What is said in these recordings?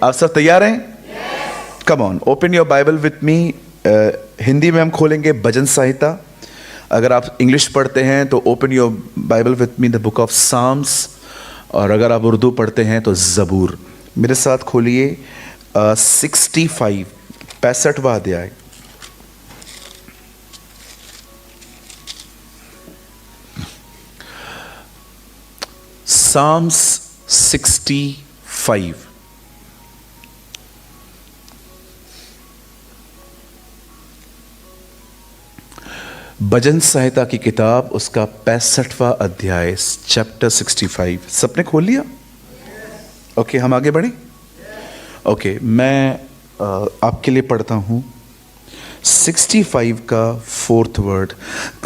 आप सब तैयार हैं? Come on, open your Bible with मी। हिंदी में हम खोलेंगे भजन संहिता। अगर आप इंग्लिश पढ़ते हैं तो open your Bible with me the book of Psalms, और अगर आप उर्दू पढ़ते हैं तो ज़बूर। मेरे साथ खोलिए 65 65वां अध्याय। साम्स 65। भजन संहिता की किताब, उसका 65वां अध्याय, चैप्टर 65। सबने खोल लिया? ओके, हम आगे बढ़े। ओके, मैं आपके लिए पढ़ता हूँ 65 का 4th वर्ड।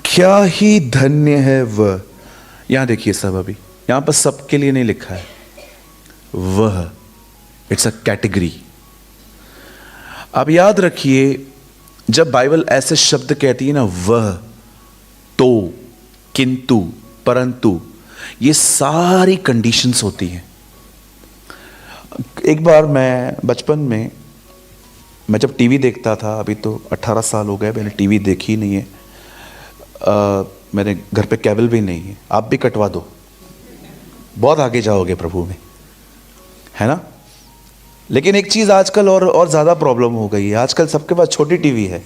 क्या ही धन्य है वह। यहाँ देखिए सब, अभी यहाँ पर सबके लिए नहीं लिखा है वह, इट्स अ कैटेगरी। आप याद रखिए, जब बाइबल ऐसे शब्द कहती है ना, वह, तो, किंतु, परंतु, ये सारी कंडीशंस होती हैं। एक बार मैं बचपन में, मैं जब टीवी देखता था, अभी तो 18 साल हो गए, मैंने टीवी देखी नहीं है। मेरे घर पे केबल भी नहीं है। आप भी कटवा दो, बहुत आगे जाओगे प्रभु में, है ना। लेकिन एक चीज़ आजकल और ज़्यादा प्रॉब्लम हो गई है। आजकल सबके पास छोटी टीवी है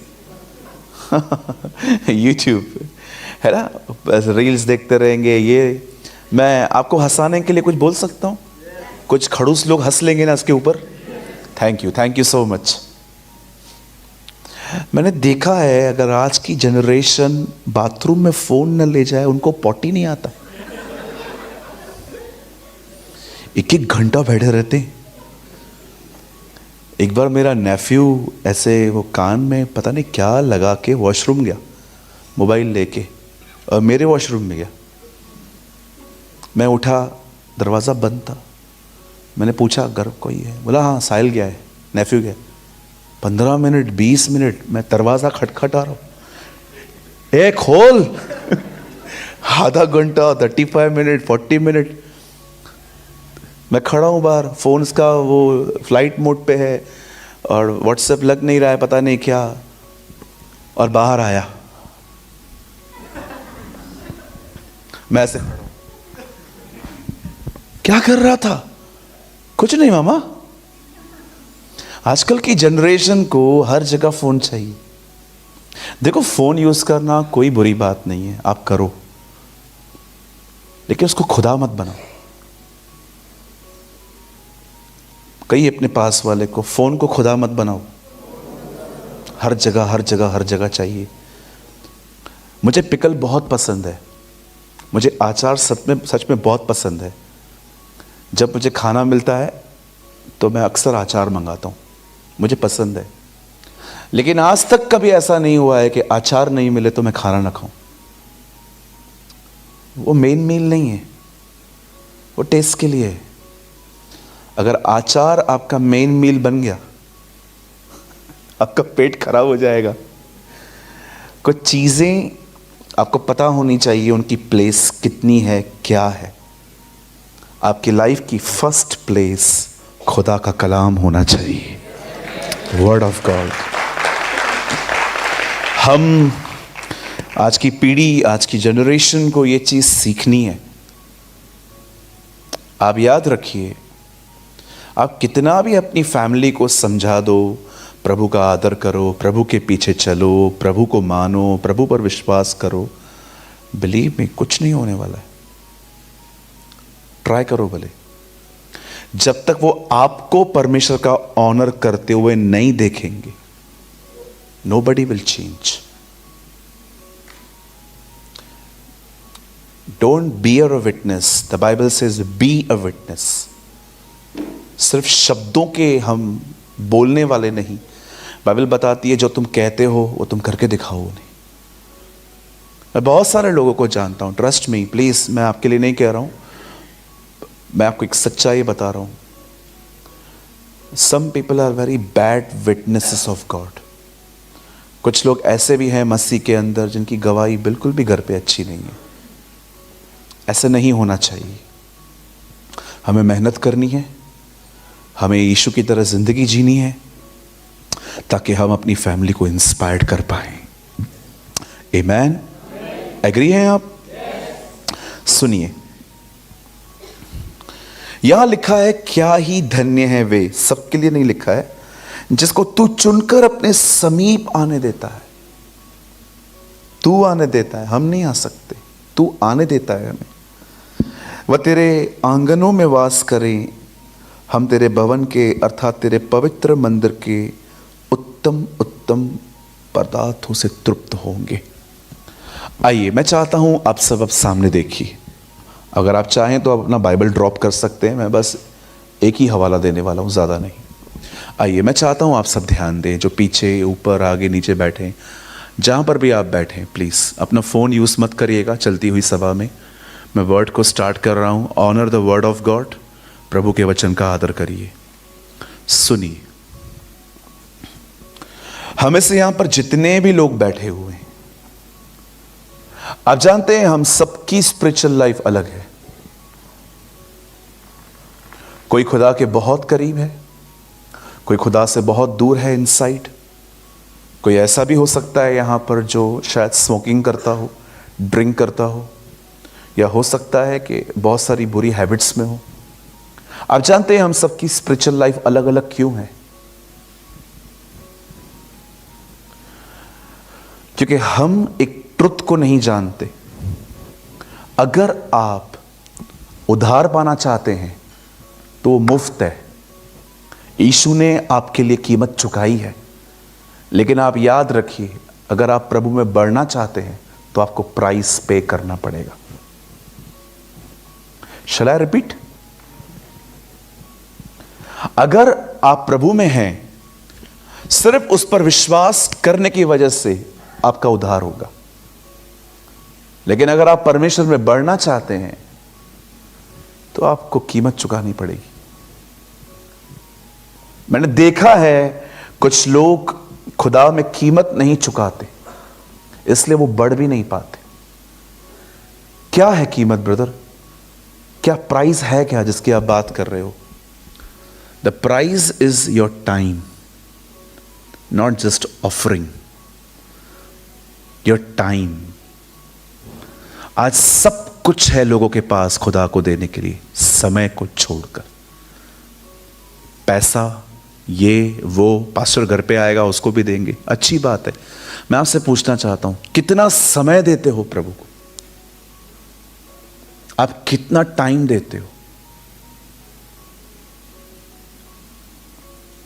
यूट्यूब, है ना, बस रील्स देखते रहेंगे। ये मैं आपको हंसाने के लिए कुछ बोल सकता हूँ? कुछ खड़ूस लोग हंस लेंगे ना इसके ऊपर। Thank you so much. मैंने देखा है, अगर आज की जनरेशन बाथरूम में फ़ोन न ले जाए, उनको पॉटी नहीं आता। 1-1 घंटा बैठे रहते हैं। एक बार मेरा नेफ्यू ऐसे, वो कान में पता नहीं क्या लगा के वॉशरूम गया मोबाइल लेके, और मेरे वॉशरूम में गया। मैं उठा, दरवाज़ा बंद था। मैंने पूछा घर कोई है? बोला हाँ, साहिल गया है, नेफ्यू गया। 15 मिनट 20 मिनट मैं दरवाज़ा खटखटा रहा हूँ, ए खोल आधा घंटा, 35 मिनट, 40 मिनट मैं खड़ा हूँ बाहर। फ़ोन का वो फ्लाइट मोड पे है और व्हाट्सएप लग नहीं रहा है, पता नहीं क्या। और बाहर आया, मैं ऐसे खड़ा हूँ, क्या कर रहा था? कुछ नहीं मामा। आजकल की जनरेशन को हर जगह फ़ोन चाहिए। देखो, फ़ोन यूज़ करना कोई बुरी बात नहीं है, आप करो, लेकिन उसको खुदा मत बनाओ। कहीं अपने पास वाले को, फ़ोन को खुदा मत बनाओ। हर जगह चाहिए। मुझे पिकल बहुत पसंद है, मुझे अचार सच में बहुत पसंद है। जब मुझे खाना मिलता है तो मैं अक्सर अचार मंगाता हूँ, मुझे पसंद है। लेकिन आज तक कभी ऐसा नहीं हुआ है कि अचार नहीं मिले तो मैं खाना ना खाऊं। वो मेन मील नहीं है, वो टेस्ट के लिए है। अगर अचार आपका मेन मील बन गया, आपका पेट खराब हो जाएगा। कुछ चीज़ें आपको पता होनी चाहिए, उनकी प्लेस कितनी है, क्या है। आपकी लाइफ की फर्स्ट प्लेस खुदा का कलाम होना चाहिए, वर्ड ऑफ गॉड। हम आज की पीढ़ी, आज की जनरेशन को ये चीज़ सीखनी है। आप याद रखिए, आप कितना भी अपनी फैमिली को समझा दो, प्रभु का आदर करो, प्रभु के पीछे चलो, प्रभु को मानो, प्रभु पर विश्वास करो, बिलीव में कुछ नहीं होने वाला है। ट्राई करो भले। जब तक वो आपको परमेश्वर का ऑनर करते हुए नहीं देखेंगे, nobody will change. Don't be a witness, the Bible says be a witness. सिर्फ शब्दों के हम बोलने वाले नहीं, बाइबल बताती है जो तुम कहते हो वो तुम करके दिखाओ नहीं। मैं बहुत सारे लोगों को जानता हूं, ट्रस्ट मी, प्लीज, मैं आपके लिए नहीं कह रहा हूं, मैं आपको एक सच्चाई बता रहा हूं। Some people are very bad witnesses of God. कुछ लोग ऐसे भी हैं मसीह के अंदर जिनकी गवाही बिल्कुल भी घर पे अच्छी नहीं है। ऐसे नहीं होना चाहिए। हमें मेहनत करनी है, हमें यीशु की तरह जिंदगी जीनी है ताकि हम अपनी फैमिली को इंस्पायर्ड कर पाए। आमेन। एग्री हैं आप? सुनिए, यहां लिखा है, क्या ही धन्य है वे, सबके लिए नहीं लिखा है, जिसको तू चुनकर अपने समीप आने देता है। तू आने देता है, हम नहीं आ सकते, तू आने देता है हमें। वह तेरे आंगनों में वास करें, हम तेरे भवन के अर्थात तेरे पवित्र मंदिर के उत्तम उत्तम पदार्थों से तृप्त होंगे। आइए, मैं चाहता हूं आप सब अब सामने देखिए। अगर आप चाहें तो आप अपना बाइबल ड्रॉप कर सकते हैं, मैं बस एक ही हवाला देने वाला हूं, ज़्यादा नहीं। आइए, मैं चाहता हूं आप सब ध्यान दें, जो पीछे ऊपर आगे नीचे बैठे, जहां पर भी आप बैठे, प्लीज़ अपना फ़ोन यूज़ मत करिएगा चलती हुई सभा में। मैं वर्ड को स्टार्ट कर रहा हूं। Honour the word of God, प्रभु के वचन का आदर करिए। सुनिए, हमें से यहां पर जितने भी लोग बैठे हुए हैं, आप जानते हैं हम सबकी स्पिरिचुअल लाइफ अलग है। कोई खुदा के बहुत करीब है, कोई खुदा से बहुत दूर है इनसाइड। कोई ऐसा भी हो सकता है यहां पर जो शायद स्मोकिंग करता हो, ड्रिंक करता हो, या हो सकता है कि बहुत सारी बुरी हैबिट्स में हो। आप जानते हैं हम सबकी स्पिरिचुअल लाइफ अलग अलग क्यों है? क्योंकि हम एक ट्रुथ को नहीं जानते। अगर आप उद्धार पाना चाहते हैं तो वो मुफ्त है। यीशु ने आपके लिए कीमत चुकाई है। लेकिन आप याद रखिए, अगर आप प्रभु में बढ़ना चाहते हैं तो आपको प्राइस पे करना पड़ेगा। शैल आई रिपीट? अगर आप प्रभु में हैं, सिर्फ उस पर विश्वास करने की वजह से आपका उद्धार होगा। लेकिन अगर आप परमेश्वर में बढ़ना चाहते हैं तो आपको कीमत चुकानी पड़ेगी। मैंने देखा है कुछ लोग खुदा में कीमत नहीं चुकाते, इसलिए वो बढ़ भी नहीं पाते। क्या है कीमत ब्रदर? क्या प्राइस है क्या जिसकी आप बात कर रहे हो? The price is your time, not just offering, your time. आज सब कुछ है लोगों के पास खुदा को देने के लिए, समय को छोड़कर। पैसा, ये वो, पास्टर घर पे आएगा उसको भी देंगे, अच्छी बात है। मैं आपसे पूछना चाहता हूं, कितना समय देते हो प्रभु को? आप कितना टाइम देते हो?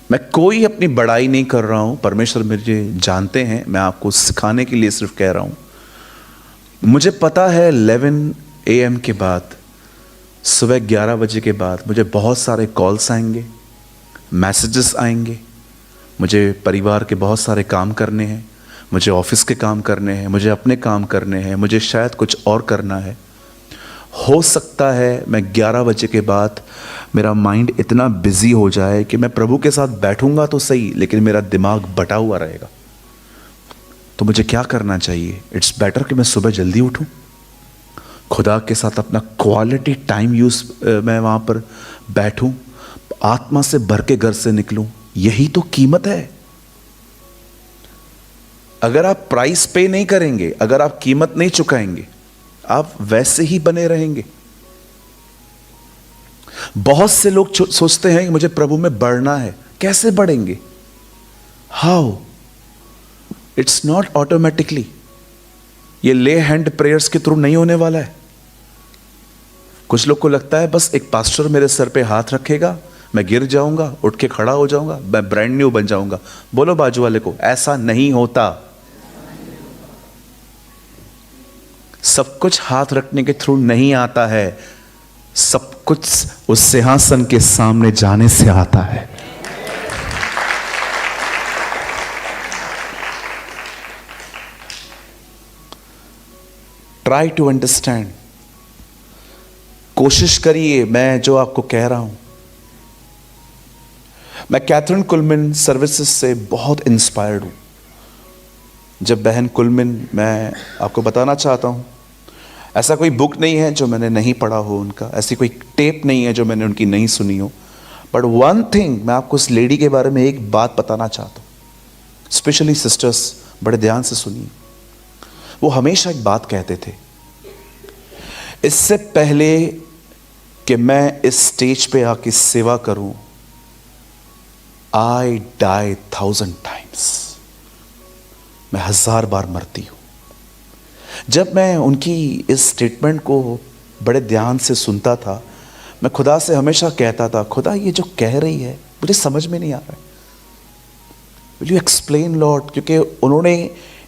मैं कोई अपनी बड़ाई नहीं कर रहा हूं, परमेश्वर मुझे जानते हैं, मैं आपको सिखाने के लिए सिर्फ कह रहा हूं। मुझे पता है 11 AM के बाद, सुबह 11 बजे के बाद मुझे बहुत सारे कॉल्स आएंगे, मैसेजेस आएंगे। मुझे परिवार के बहुत सारे काम करने हैं, मुझे ऑफिस के काम करने हैं, मुझे अपने काम करने हैं, मुझे शायद कुछ और करना है। हो सकता है मैं 11 बजे के बाद मेरा माइंड इतना बिजी हो जाए कि मैं प्रभु के साथ बैठूंगा तो सही, लेकिन मेरा दिमाग बटा हुआ रहेगा। तो मुझे क्या करना चाहिए? इट्स बेटर कि मैं सुबह जल्दी उठूं, खुदा के साथ अपना क्वालिटी टाइम यूज, मैं वहां पर बैठूं, आत्मा से भर के घर से निकलूं। यही तो कीमत है। अगर आप प्राइस पे नहीं करेंगे, अगर आप कीमत नहीं चुकाएंगे, आप वैसे ही बने रहेंगे। बहुत से लोग सोचते हैं कि मुझे प्रभु में बढ़ना है। कैसे बढ़ेंगे? हाउ? It's not automatically. ये ले हैंड प्रेयर्स के थ्रू नहीं होने वाला है। कुछ लोग को लगता है बस एक पास्टर मेरे सर पे हाथ रखेगा, मैं गिर जाऊंगा, उठ के खड़ा हो जाऊंगा, मैं ब्रांड न्यू बन जाऊंगा। बोलो बाजू वाले को, ऐसा नहीं होता। सब कुछ हाथ रखने के थ्रू नहीं आता है, सब कुछ उस सिंहासन के सामने जाने से आता है। Try to understand. कोशिश करिए, मैं जो आपको कह रहा हूं। मैं कैथरीन कुलमिन सर्विसेज से बहुत इंस्पायर्ड हूं। जब बहन कुलमिन, मैं आपको बताना चाहता हूं, ऐसा कोई बुक नहीं है जो मैंने नहीं पढ़ा हो उनका, ऐसी कोई टेप नहीं है जो मैंने उनकी नहीं सुनी हो। बट वन थिंग, मैं आपको इस लेडी के बारे में एक बात बताना चाहता हूं, स्पेशली सिस्टर्स बड़े ध्यान से सुनिए। वो हमेशा एक बात कहते थे, इससे पहले कि मैं इस स्टेज पे आके सेवा करूं, आई डाई 1000 टाइम्स, मैं 1000 बार मरती हूं। जब मैं उनकी इस स्टेटमेंट को बड़े ध्यान से सुनता था, मैं खुदा से हमेशा कहता था, खुदा ये जो कह रही है मुझे समझ में नहीं आ रहा है, विल यू एक्सप्लेन लॉर्ड। क्योंकि उन्होंने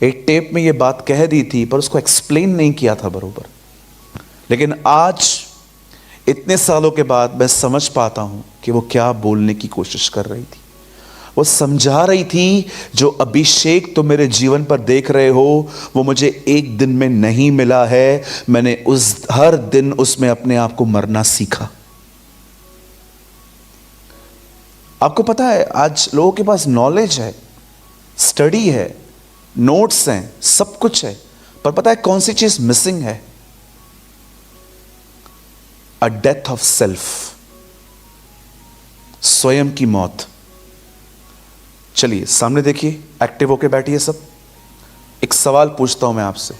एक टेप में ये बात कह दी थी पर उसको एक्सप्लेन नहीं किया था बरोबर। लेकिन आज इतने सालों के बाद मैं समझ पाता हूं कि वो क्या बोलने की कोशिश कर रही थी। वो समझा रही थी, जो अभिषेक तुम मेरे जीवन पर देख रहे हो वो मुझे एक दिन में नहीं मिला है, मैंने हर दिन उसमें अपने आप को मरना सीखा। आपको पता है आज लोगों के पास नॉलेज है, स्टडी है, नोट्स हैं, सब कुछ है, पर पता है कौन सी चीज मिसिंग है? अ डेथ ऑफ सेल्फ, स्वयं की मौत। चलिए सामने देखिए, एक्टिव होके बैठिए सब। एक सवाल पूछता हूं मैं आपसे,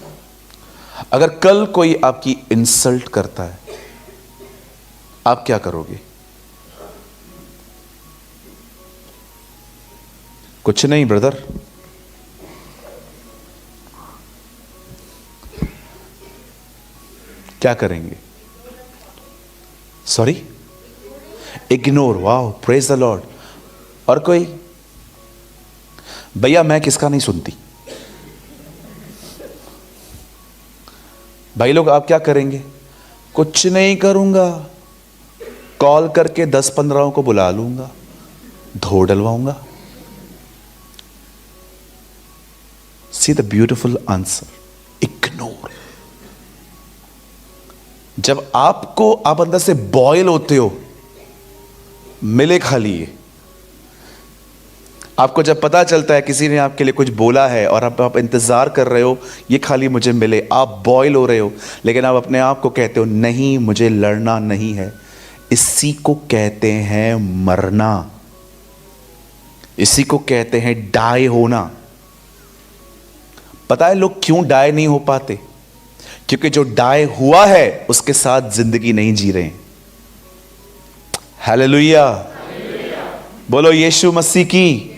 अगर कल कोई आपकी इंसल्ट करता है, आप क्या करोगे? कुछ नहीं ब्रदर, क्या करेंगे? Sorry, ignore. Wow, praise the Lord. और कोई? भैया मैं किसका नहीं सुनती। भाई लोग आप क्या करेंगे? कुछ नहीं करूंगा, कॉल करके 10-15 को बुला लूंगा, धो डलवाऊंगा। See the beautiful answer, ignore. जब आप अंदर से बॉयल होते हो, मिले खा लिए। आपको जब पता चलता है किसी ने आपके लिए कुछ बोला है और आप इंतजार कर रहे हो ये खाली मुझे मिले, आप बॉयल हो रहे हो, लेकिन आप अपने आप को कहते हो नहीं मुझे लड़ना नहीं है। इसी को कहते हैं मरना, इसी को कहते हैं डाई होना। पता है लोग क्यों डाई नहीं हो पाते? क्योंकि जो डाई हुआ है उसके साथ जिंदगी नहीं जी रहे हैं। हालेलुया, बोलो यीशु मसीह की।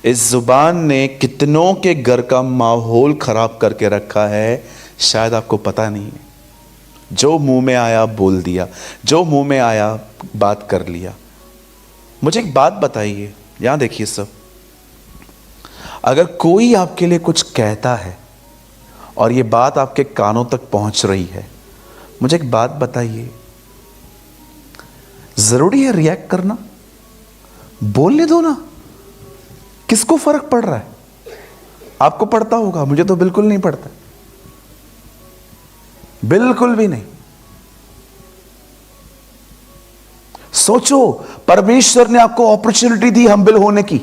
इस जुबान ने कितनों के घर का माहौल खराब करके रखा है, शायद आपको पता नहीं है। जो मुंह में आया बोल दिया, जो मुंह में आया बात कर लिया। मुझे एक बात बताइए, यहां देखिए सब, अगर कोई आपके लिए कुछ कहता है और ये बात आपके कानों तक पहुंच रही है, मुझे एक बात बताइए, जरूरी है रिएक्ट करना? बोलने दो ना, किसको फर्क पड़ रहा है? आपको पड़ता होगा, मुझे तो बिल्कुल नहीं पड़ता, बिल्कुल भी नहीं। सोचो, परमेश्वर ने आपको अपॉर्चुनिटी दी हम्बल होने की,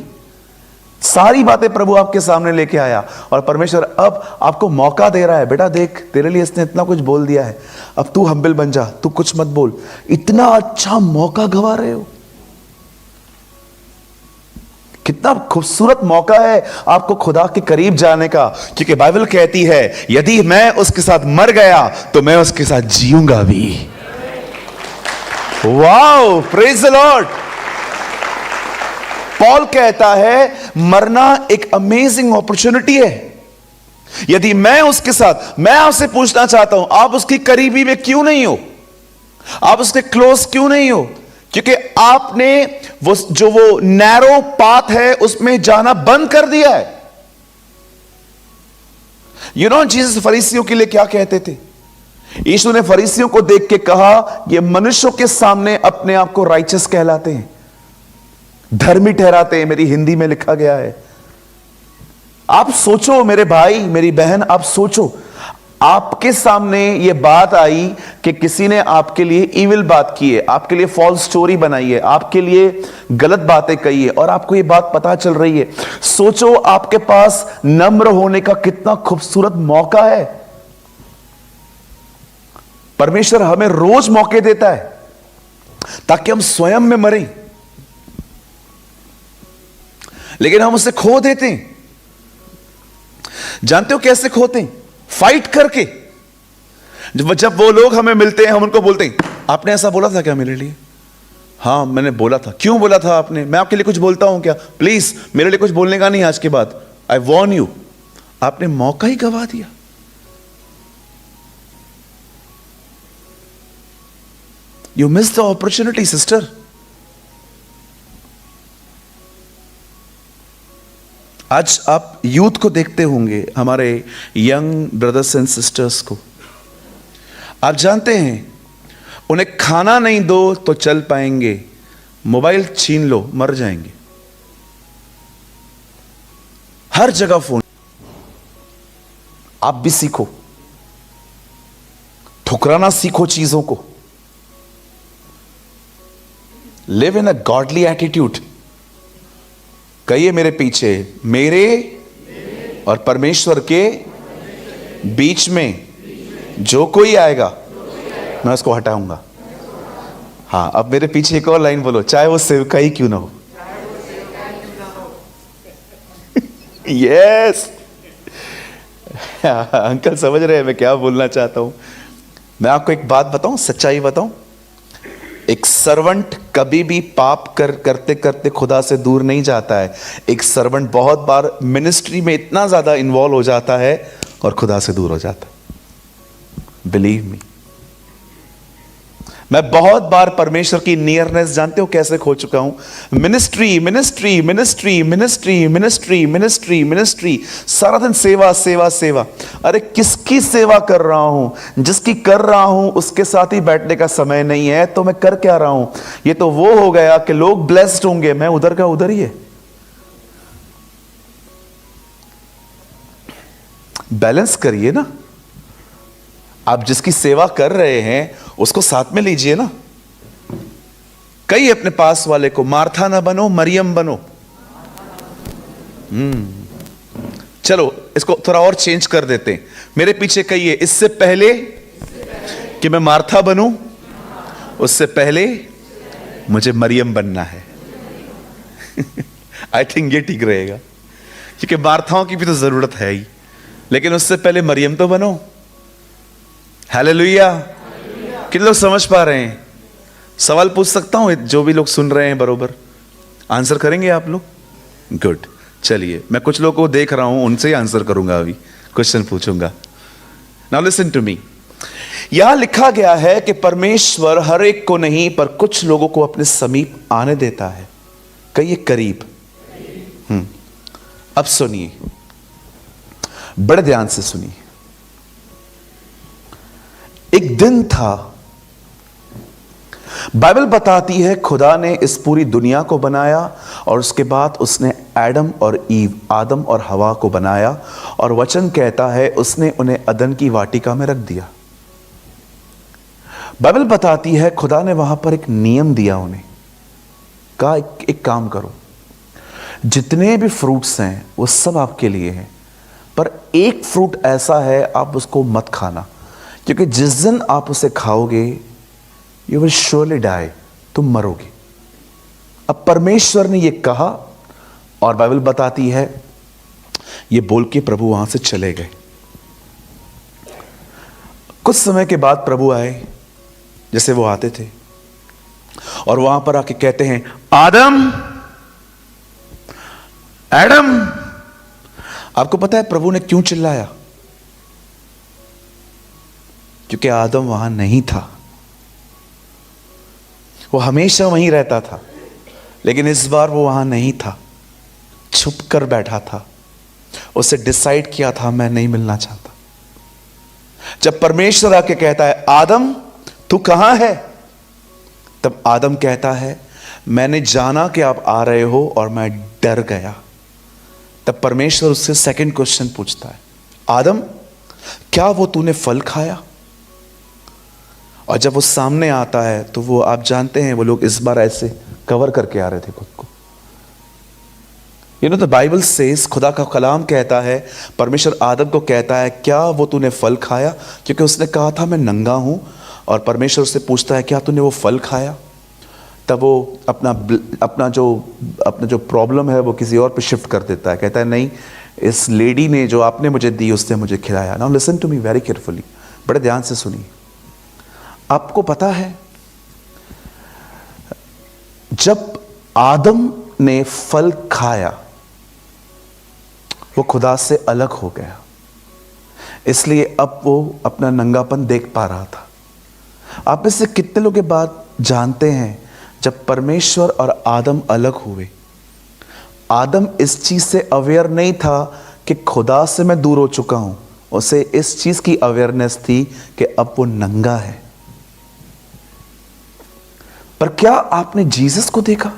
सारी बातें प्रभु आपके सामने लेके आया और परमेश्वर अब आपको मौका दे रहा है, बेटा देख तेरे लिए इसने इतना कुछ बोल दिया है, अब तू हम्बल बन जा, तू कुछ मत बोल। इतना अच्छा मौका गवा रहे हो, कितना खूबसूरत मौका है आपको खुदा के करीब जाने का, क्योंकि बाइबल कहती है यदि मैं उसके साथ मर गया तो मैं उसके साथ जीऊंगा भी। Wow, praise the Lord. Paul कहता है मरना एक अमेजिंग अपॉर्चुनिटी है। यदि मैं उसके साथ, मैं आपसे पूछना चाहता हूं, आप उसकी करीबी में क्यों नहीं हो? आप उसके क्लोज क्यों नहीं हो? क्योंकि आपने वो नैरो पाथ है उसमें जाना बंद कर दिया है। यू नो जीसस फरीसियों के लिए क्या कहते थे? यीशु ने फरीसियों को देख के कहा, ये मनुष्यों के सामने अपने आप को राइचस कहलाते हैं, धर्मी ठहराते हैं, मेरी हिंदी में लिखा गया है। आप सोचो मेरे भाई मेरी बहन, आप सोचो, आपके सामने यह बात आई कि किसी ने आपके लिए इविल बात की है, आपके लिए फॉल्स स्टोरी बनाई है, आपके लिए गलत बातें कही है और आपको यह बात पता चल रही है। सोचो आपके पास नम्र होने का कितना खूबसूरत मौका है। परमेश्वर हमें रोज मौके देता है। ताकि हम स्वयं में मरें, लेकिन हम उसे खो देते हैं। जानते हो कैसे खोते हैं? फाइट करके। जब वो लोग हमें मिलते हैं, हम उनको बोलते हैं, आपने ऐसा बोला था क्या मेरे लिए? हाँ मैंने बोला था। क्यों बोला था आपने? मैं आपके लिए कुछ बोलता हूं क्या? प्लीज मेरे लिए कुछ बोलने का नहीं आज के बाद, आई वॉर्न यू। आपने मौका ही गवा दिया। You miss the opportunity sister. आज आप यूथ को देखते होंगे, हमारे यंग ब्रदर्स एंड सिस्टर्स को। आप जानते हैं, उन्हें खाना नहीं दो तो चल पाएंगे, मोबाइल छीन लो मर जाएंगे। हर जगह फोन। आप भी सीखो, ठुकराना सीखो चीजों को। Live in a godly attitude. कहिए मेरे पीछे, मेरे और परमेश्वर के बीच में जो कोई आएगा मैं उसको हटाऊंगा। हाँ, अब मेरे पीछे एक और लाइन बोलो, चाहे वो सेवका ही क्यों ना हो। यस अंकल समझ रहे हैं मैं क्या बोलना चाहता हूं। मैं आपको एक बात बताऊं, सच्चाई बताऊं। एक सर्वेंट कभी भी पाप करते करते खुदा से दूर नहीं जाता है। एक सर्वेंट बहुत बार मिनिस्ट्री में इतना ज्यादा इन्वॉल्व हो जाता है और खुदा से दूर हो जाता है। बिलीव मी, मैं बहुत बार परमेश्वर की नियरनेस जानते हो कैसे खो चुका हूं। Ministry ministry ministry ministry ministry ministry ministry, सारा दिन सेवा सेवा सेवा। अरे किसकी सेवा कर रहा हूं? जिसकी कर रहा हूं उसके साथ ही बैठने का समय नहीं है, तो मैं कर क्या रहा हूं? ये तो वो हो गया कि लोग ब्लेस्ड होंगे, मैं उधर का उधर ही है। बैलेंस करिए ना। आप जिसकी सेवा कर रहे हैं उसको साथ में लीजिए ना। कई अपने पास वाले को, मार्था ना बनो मरियम बनो। चलो इसको थोड़ा और चेंज कर देते हैं। मेरे पीछे कहिए, इससे पहले कि मैं मार्था बनूं, उससे पहले मुझे मरियम बनना है। आई थिंक ये ठीक रहेगा, क्योंकि मार्थाओं की भी तो जरूरत है ही, लेकिन उससे पहले मरियम तो बनो। हालेलुया। कितने लोग समझ पा रहे हैं? सवाल पूछ सकता हूं? जो भी लोग सुन रहे हैं बरोबर आंसर करेंगे आप लोग? गुड। चलिए, मैं कुछ लोगों को देख रहा हूं, उनसे ही आंसर करूंगा, अभी क्वेश्चन पूछूंगा। Now listen to me. यहां लिखा गया है कि परमेश्वर हर एक को नहीं पर कुछ लोगों को अपने समीप आने देता है। कहिए करीब। अब सुनिए, बड़े ध्यान से सुनिए। एक दिन था, बाइबल बताती है खुदा ने इस पूरी दुनिया को बनाया और उसके बाद उसने एडम और ईव, आदम और हवा को बनाया, और वचन कहता है उसने उन्हें अदन की वाटिका में रख दिया। बाइबल बताती है खुदा ने वहां पर एक नियम दिया उन्हें, कहा एक काम करो, जितने भी फ्रूट्स हैं वो सब आपके लिए हैं, पर एक फ्रूट ऐसा है आप उसको मत खाना, क्योंकि जिस दिन आप उसे खाओगे यू विल श्योरली डाई, तुम मरोगे। अब परमेश्वर ने यह कहा और बाइबल बताती है ये बोल के प्रभु वहां से चले गए। कुछ समय के बाद प्रभु आए, जैसे वो आते थे, और वहां पर आके कहते हैं, आदम, एडम। आपको पता है प्रभु ने क्यों चिल्लाया? क्योंकि आदम वहां नहीं था। वो हमेशा वहीं रहता था, लेकिन इस बार वो वहां नहीं था, छुप कर बैठा था। उसे डिसाइड किया था मैं नहीं मिलना चाहता। जब परमेश्वर आके कहता है, आदम तू कहां है, तब आदम कहता है, मैंने जाना कि आप आ रहे हो और मैं डर गया। तब परमेश्वर उससे सेकंड क्वेश्चन पूछता है, आदम क्या वो तूने फल खाया? और जब वो सामने आता है तो वो, आप जानते हैं, वो लोग इस बार ऐसे कवर करके आ रहे थे खुद को। You know the Bible says, खुदा का कलाम कहता है, परमेश्वर आदम को कहता है, क्या वो तूने फल खाया? क्योंकि उसने कहा था मैं नंगा हूं, और परमेश्वर उससे पूछता है, क्या तूने वो फल खाया? तब वो अपना जो प्रॉब्लम है वो किसी और पे शिफ्ट कर देता है। कहता है नहीं, इस लेडी ने जो आपने मुझे दी उसने मुझे खिलाया। Now listen to me very carefully, बड़े ध्यान से सुनिए। आपको पता है जब आदम ने फल खाया वो खुदा से अलग हो गया, इसलिए अब वो अपना नंगापन देख पा रहा था। आप में से कितने लोग ये बात जानते हैं, जब परमेश्वर और आदम अलग हुए, आदम इस चीज से अवेयर नहीं था कि खुदा से मैं दूर हो चुका हूं। उसे इस चीज की अवेयरनेस थी कि अब वो नंगा है। पर क्या आपने जीसस को देखा?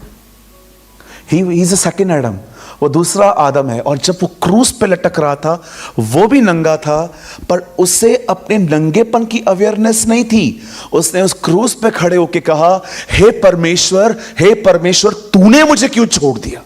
He is a second Adam, वो दूसरा आदम है। और जब वो क्रूस पे लटक रहा था वो भी नंगा था, पर उसे अपने नंगेपन की अवेयरनेस नहीं थी। उसने उस क्रूस पे खड़े होकर कहा, हे परमेश्वर तूने मुझे क्यों छोड़ दिया?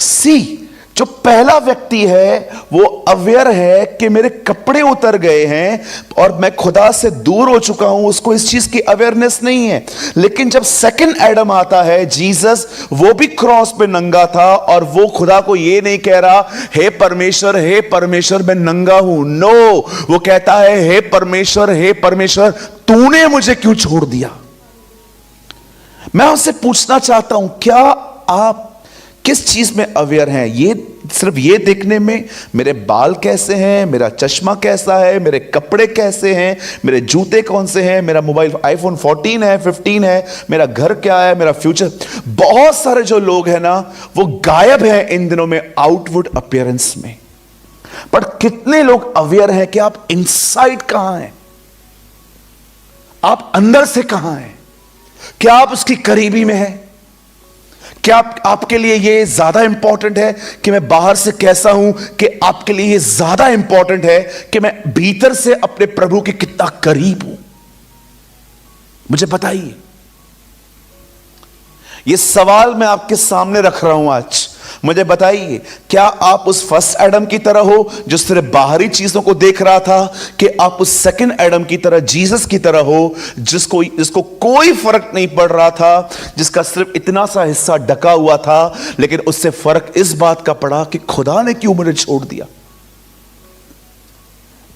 सी, जो पहला व्यक्ति है वो अवेयर है कि मेरे कपड़े उतर गए हैं और मैं खुदा से दूर हो चुका हूं, उसको इस चीज की अवेयरनेस नहीं है। लेकिन जब सेकंड एडम आता है जीसस, वो भी क्रॉस पे नंगा था और वो खुदा को ये नहीं कह रहा हे परमेश्वर मैं नंगा हूं। नो, वो कहता है हे परमेश्वर तूने मुझे क्यों छोड़ दिया? मैं उससे पूछना चाहता हूं, क्या आप किस चीज में अवेयर हैं? ये सिर्फ ये देखने में मेरे बाल कैसे हैं, मेरा चश्मा कैसा है, मेरे कपड़े कैसे हैं, मेरे जूते कौन से हैं, मेरा मोबाइल आईफोन 14 है 15 है, मेरा घर क्या है, मेरा फ्यूचर। बहुत सारे जो लोग हैं ना वो गायब हैं इन दिनों में आउटवर्ड अपीयरेंस में, पर कितने लोग अवेयर हैं कि आप इनसाइड कहां हैं, आप अंदर से कहां हैं? क्या आप उसकी करीबी में हैं? क्या आपके लिए ये ज्यादा इंपॉर्टेंट है कि मैं बाहर से कैसा हूं, कि आपके लिए ये ज्यादा इंपॉर्टेंट है कि मैं भीतर से अपने प्रभु के कितना करीब हूं? मुझे बताइए। ये सवाल मैं आपके सामने रख रहा हूं आज। मुझे बताइए, क्या आप उस फर्स्ट एडम की तरह हो जो सिर्फ बाहरी चीजों को देख रहा था, कि आप उस सेकंड एडम की तरह, जीसस की तरह हो, जिसको कोई फर्क नहीं पड़ रहा था, जिसका सिर्फ इतना सा हिस्सा ढका हुआ था, लेकिन उससे फर्क इस बात का पड़ा कि खुदा ने क्यों मुझे छोड़ दिया?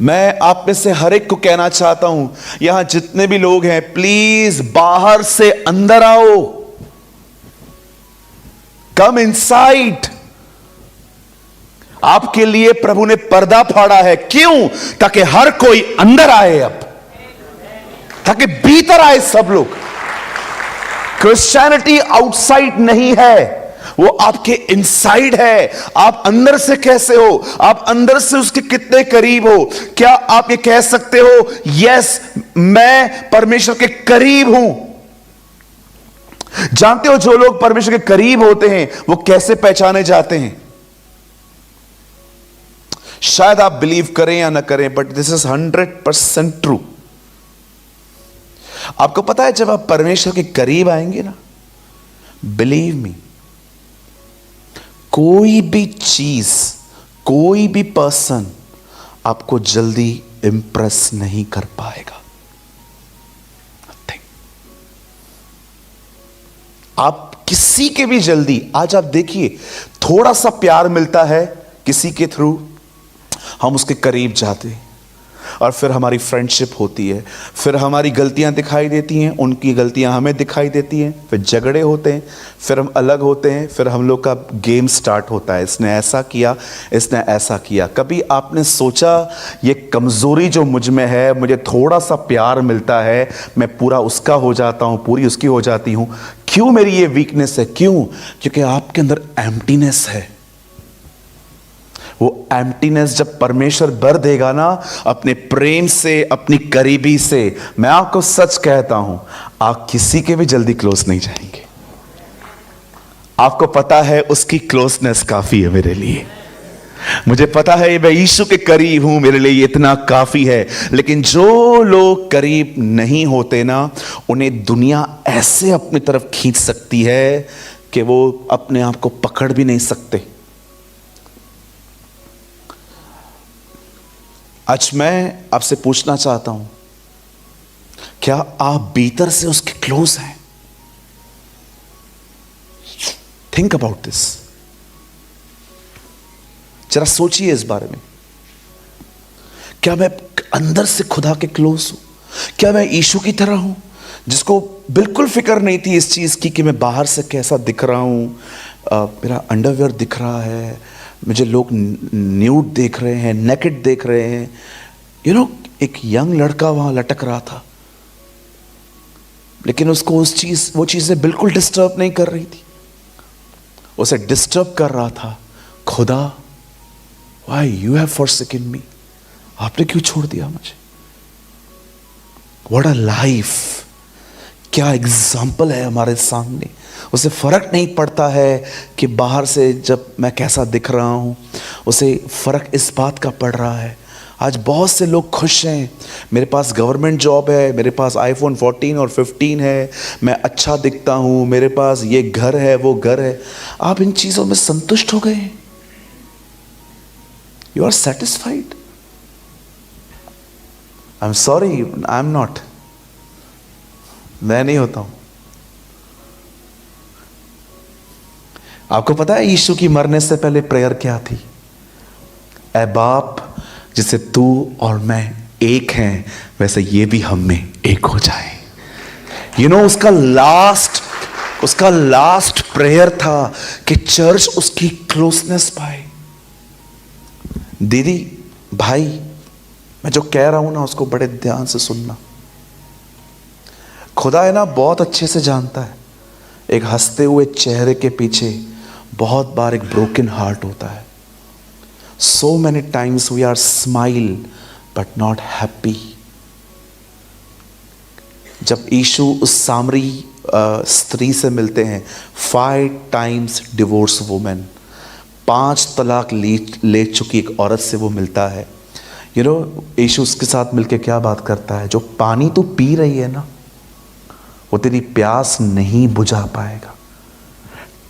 मैं आप में से हर एक को कहना चाहता हूं, यहां जितने भी लोग हैं, प्लीज बाहर से अंदर आओ। Come inside. आपके लिए प्रभु ने पर्दा फाड़ा है। क्यों? ताकि हर कोई अंदर आए, अब ताकि भीतर आए सब लोग। क्रिश्चियनिटी आउटसाइड नहीं है, वो आपके इनसाइड है। आप अंदर से कैसे हो, आप अंदर से उसके कितने करीब हो? क्या आप ये कह सकते हो, यस मैं परमेश्वर के करीब हूं? जानते हो जो लोग परमेश्वर के करीब होते हैं वो कैसे पहचाने जाते हैं? शायद आप बिलीव करें या ना करें, बट दिस इज 100% ट्रू। आपको पता है जब आप परमेश्वर के करीब आएंगे ना, बिलीव मी, कोई भी चीज, कोई भी पर्सन आपको जल्दी इंप्रेस नहीं कर पाएगा। आप किसी के भी जल्दी, आज आप देखिए, थोड़ा सा प्यार मिलता है किसी के थ्रू, हम उसके करीब जाते हैं और फिर हमारी फ्रेंडशिप होती है, फिर हमारी गलतियां दिखाई देती हैं, उनकी गलतियां हमें दिखाई देती हैं, फिर झगड़े होते हैं, फिर हम अलग होते हैं, फिर हम लोग का गेम स्टार्ट होता है, इसने ऐसा किया, इसने ऐसा किया। कभी आपने सोचा ये कमज़ोरी जो मुझ में है, मुझे थोड़ा सा प्यार मिलता है, मैं पूरा उसका हो जाता हूँ, पूरी उसकी हो जाती हूँ? क्यों मेरी ये वीकनेस है? क्यों? क्योंकि आपके अंदर एम्प्टीनेस है। वो एम्प्टीनेस जब परमेश्वर भर देगा ना अपने प्रेम से, अपनी करीबी से, मैं आपको सच कहता हूं, आप किसी के भी जल्दी क्लोज नहीं जाएंगे। आपको पता है उसकी क्लोजनेस काफी है मेरे लिए। मुझे पता है मैं यीशु के करीब हूं, मेरे लिए इतना काफी है। लेकिन जो लोग करीब नहीं होते ना, उन्हें दुनिया ऐसे अपनी तरफ खींच सकती है कि वो अपने आप को पकड़ भी नहीं सकते। आज मैं आपसे पूछना चाहता हूं, क्या आप भीतर से उसके क्लोज हैं? थिंक अबाउट दिस, जरा सोचिए इस बारे में। क्या मैं अंदर से खुदा के क्लोज हूं? क्या मैं यीशु की तरह हूं जिसको बिल्कुल फिक्र नहीं थी इस चीज की कि मैं बाहर से कैसा दिख रहा हूं, मेरा अंडरवेयर दिख रहा है, मुझे लोग न्यूड देख रहे हैं, नेकेड देख रहे हैं। एक यंग लड़का वहां लटक रहा था, लेकिन उसको वो चीजें बिल्कुल डिस्टर्ब नहीं कर रही थी। उसे डिस्टर्ब कर रहा था खुदा, व्हाई यू हैव फॉरसेकन मी, आपने क्यों छोड़ दिया मुझे। व्हाट अ लाइफ, क्या एग्जाम्पल है हमारे सामने। उसे फर्क नहीं पड़ता है कि बाहर से जब मैं कैसा दिख रहा हूं, उसे फर्क इस बात का पड़ रहा है। आज बहुत से लोग खुश हैं, मेरे पास गवर्नमेंट जॉब है, मेरे पास आईफोन 14 और 15 है, मैं अच्छा दिखता हूं, मेरे पास ये घर है, वो घर है। आप इन चीजों में संतुष्ट हो गए हैं? You are satisfied? I am sorry, I am not. मैं नहीं होता हूं। आपको पता है यीशु की मरने से पहले प्रेयर क्या थी? ऐ बाप, जिससे तू और मैं एक हैं, वैसे ये भी हम में एक हो जाए। उसका लास्ट प्रेयर था कि चर्च उसकी क्लोजनेस पाए। दीदी, भाई, मैं जो कह रहा हूं ना उसको बड़े ध्यान से सुनना। खुदा है ना, बहुत अच्छे से जानता है एक हंसते हुए चेहरे के पीछे बहुत बार एक ब्रोकन हार्ट होता है। So many times we are smile but not happy. जब यीशु उस सामरी स्त्री से मिलते हैं, 5 times divorce woman, 5 तलाक ले चुकी एक औरत से वो मिलता है। यीशु उसके साथ मिलके क्या बात करता है? जो पानी तू पी रही है ना, वो तेरी प्यास नहीं बुझा पाएगा।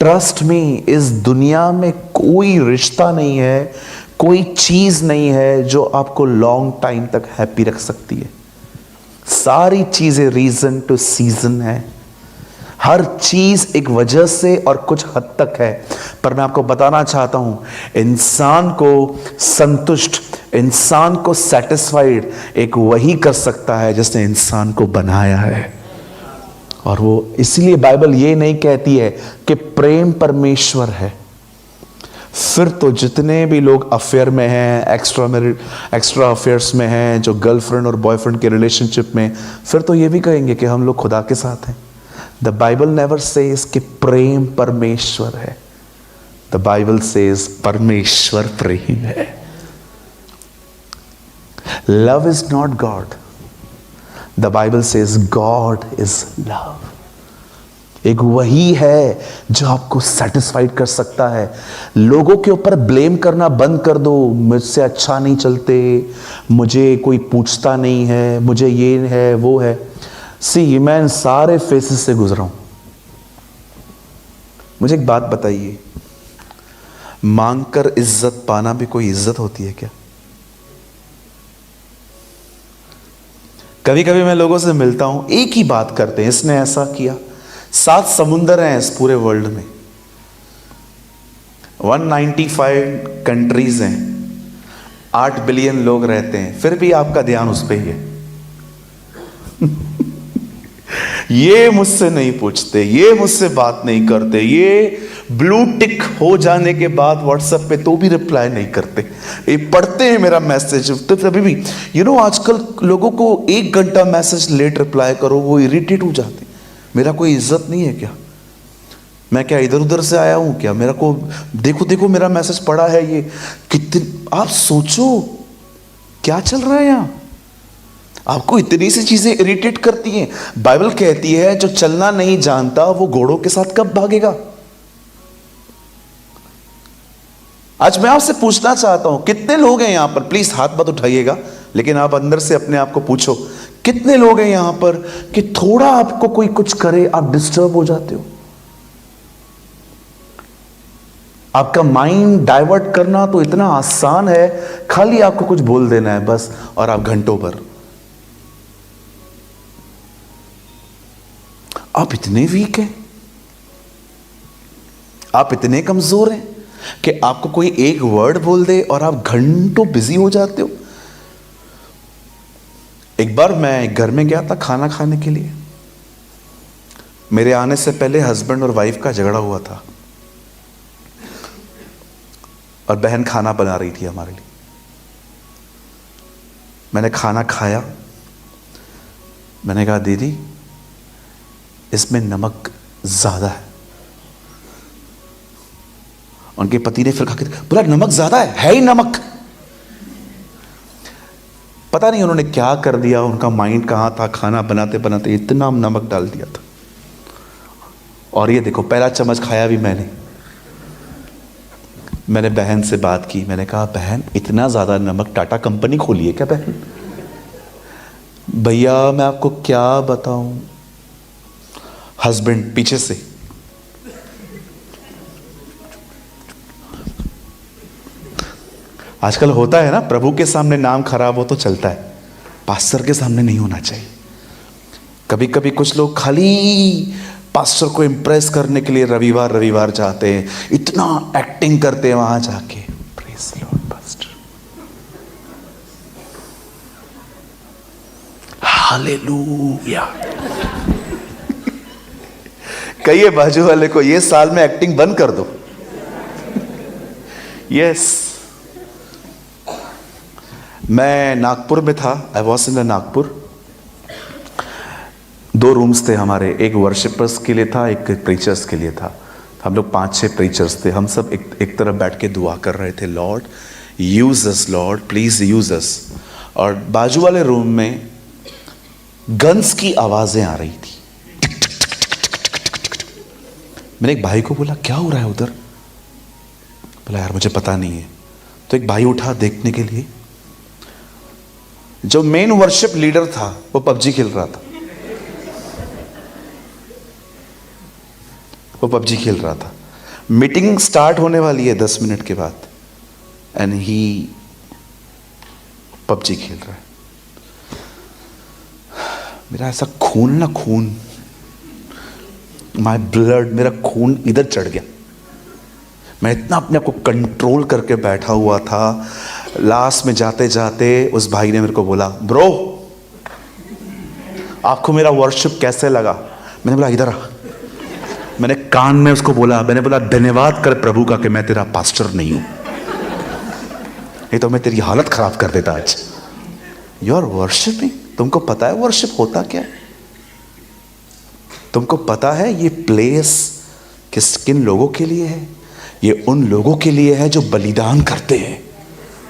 ट्रस्ट में, इस दुनिया में कोई रिश्ता नहीं है, कोई चीज नहीं है जो आपको लॉन्ग टाइम तक हैप्पी रख सकती है। सारी चीजें रीजन टू सीजन है, हर चीज एक वजह से और कुछ हद तक है। पर मैं आपको बताना चाहता हूं, इंसान को संतुष्ट, इंसान को सेटिस्फाइड एक वही कर सकता है जिसने इंसान को बनाया है। और वो इसीलिए बाइबल ये नहीं कहती है कि प्रेम परमेश्वर है। फिर तो जितने भी लोग अफेयर में हैं, एक्स्ट्रा अफेयर्स में हैं, जो गर्लफ्रेंड और बॉयफ्रेंड के रिलेशनशिप में, फिर तो ये भी कहेंगे कि हम लोग खुदा के साथ हैं। द बाइबल नेवर सेज कि प्रेम परमेश्वर है। द बाइबल सेज परमेश्वर प्रेम है। Love is not God, the Bible says God is love. एक वही है जो आपको सेटिस्फाइड कर सकता है। लोगों के ऊपर ब्लेम करना बंद कर दो, मुझसे अच्छा नहीं चलते, मुझे कोई पूछता नहीं है, मुझे ये है वो है। सी, मैं इन सारे फेसेस से गुजरा हूं। मुझे एक बात बताइए, मांगकर इज्जत पाना भी कोई इज्जत होती है क्या? कभी कभी मैं लोगों से मिलता हूं, एक ही बात करते हैं, इसने ऐसा किया। 7 समुंदर हैं इस पूरे वर्ल्ड में, 195 कंट्रीज हैं, 8 बिलियन लोग रहते हैं, फिर भी आपका ध्यान उस पर ही है। ये मुझसे नहीं पूछते, ये मुझसे बात नहीं करते, ये ब्लू टिक हो जाने के बाद व्हाट्सएप पे तो भी रिप्लाई नहीं करते, ये पढ़ते हैं मेरा मैसेज तो तभी भी। आजकल लोगों को 1 घंटा मैसेज लेट रिप्लाई करो, वो इरिटेट हो जाते। मेरा कोई इज्जत नहीं है क्या? मैं क्या इधर उधर से आया हूं क्या? मेरा को देखो मेरा मैसेज पढ़ा है ये कितने। आप सोचो क्या चल रहा है यहां। आपको इतनी सी चीजें इरिटेट करती हैं। बाइबल कहती है जो चलना नहीं जानता वो घोड़ों के साथ कब भागेगा। आज मैं आपसे पूछना चाहता हूं, कितने लोग हैं यहां पर, प्लीज हाथ मत उठाइएगा, लेकिन आप अंदर से अपने आप को पूछो, कितने लोग हैं यहां पर कि थोड़ा आपको कोई कुछ करे आप डिस्टर्ब हो जाते हो? आपका माइंड डाइवर्ट करना तो इतना आसान है, खाली आपको कुछ बोल देना है बस, और आप घंटों भर। आप इतने वीक हैं। आप इतने कमजोर हैं कि आपको कोई एक वर्ड बोल दे और आप घंटों बिजी हो जाते हो। एक बार मैं घर में गया था खाना खाने के लिए। मेरे आने से पहले हस्बैंड और वाइफ का झगड़ा हुआ था और बहन खाना बना रही थी हमारे लिए। मैंने खाना खाया। मैंने कहा दीदी इसमें नमक ज्यादा है। उनके पति ने फिर कहा, बोला नमक ज्यादा है ही नमक। पता नहीं उन्होंने क्या कर दिया, उनका माइंड कहां था, खाना बनाते बनाते इतना नमक डाल दिया था। और ये देखो पहला चम्मच खाया भी मैंने बहन से बात की। मैंने कहा बहन इतना ज्यादा नमक, टाटा कंपनी खोली है क्या बहन? भैया मैं आपको क्या बताऊं। हस्बैंड पीछे से, आजकल होता है ना, प्रभु के सामने नाम खराब हो तो चलता है, पास्टर के सामने नहीं होना चाहिए। कभी कभी कुछ लोग खाली पास्टर को इंप्रेस करने के लिए रविवार रविवार जाते हैं, इतना एक्टिंग करते हैं वहां जाके। Praise the Lord pastor, hallelujah. कहिए बाजू वाले को ये साल में एक्टिंग बंद कर दो। यस मैं नागपुर में था। I was in the Nagpur. 2 rooms थे हमारे, एक वर्शिपर्स के लिए था, एक प्रीचर्स के लिए था। हम लोग 5-6 प्रीचर्स थे। हम सब एक तरफ बैठ के दुआ कर रहे थे, Lord use us, Lord please use us. और बाजू वाले रूम में गन्स की आवाजें आ रही थी। मैंने एक भाई को बोला क्या हो रहा है उधर? बोला यार मुझे पता नहीं है। तो एक भाई उठा देखने के लिए। जो मेन वर्शिप लीडर था वो पबजी खेल रहा था। मीटिंग स्टार्ट होने वाली है 10 मिनट के बाद, एंड ही पबजी खेल रहा है। मेरा ऐसा खून, माय ब्लड, मेरा खून इधर चढ़ गया। मैं इतना अपने आप को कंट्रोल करके बैठा हुआ था। लास्ट में जाते जाते उस भाई ने मेरे को बोला, ब्रो आपको मेरा वर्शिप कैसे लगा? मैंने बोला इधर आ। मैंने कान में उसको बोला, मैंने बोला धन्यवाद कर प्रभु का कि मैं तेरा पास्टर नहीं हूं, नहीं तो मैं तेरी हालत खराब कर देता आज। You are worshipping. तुमको पता है वर्शिप होता क्या है? तुमको पता है ये प्लेस किन लोगों के लिए है? ये उन लोगों के लिए है जो बलिदान करते हैं,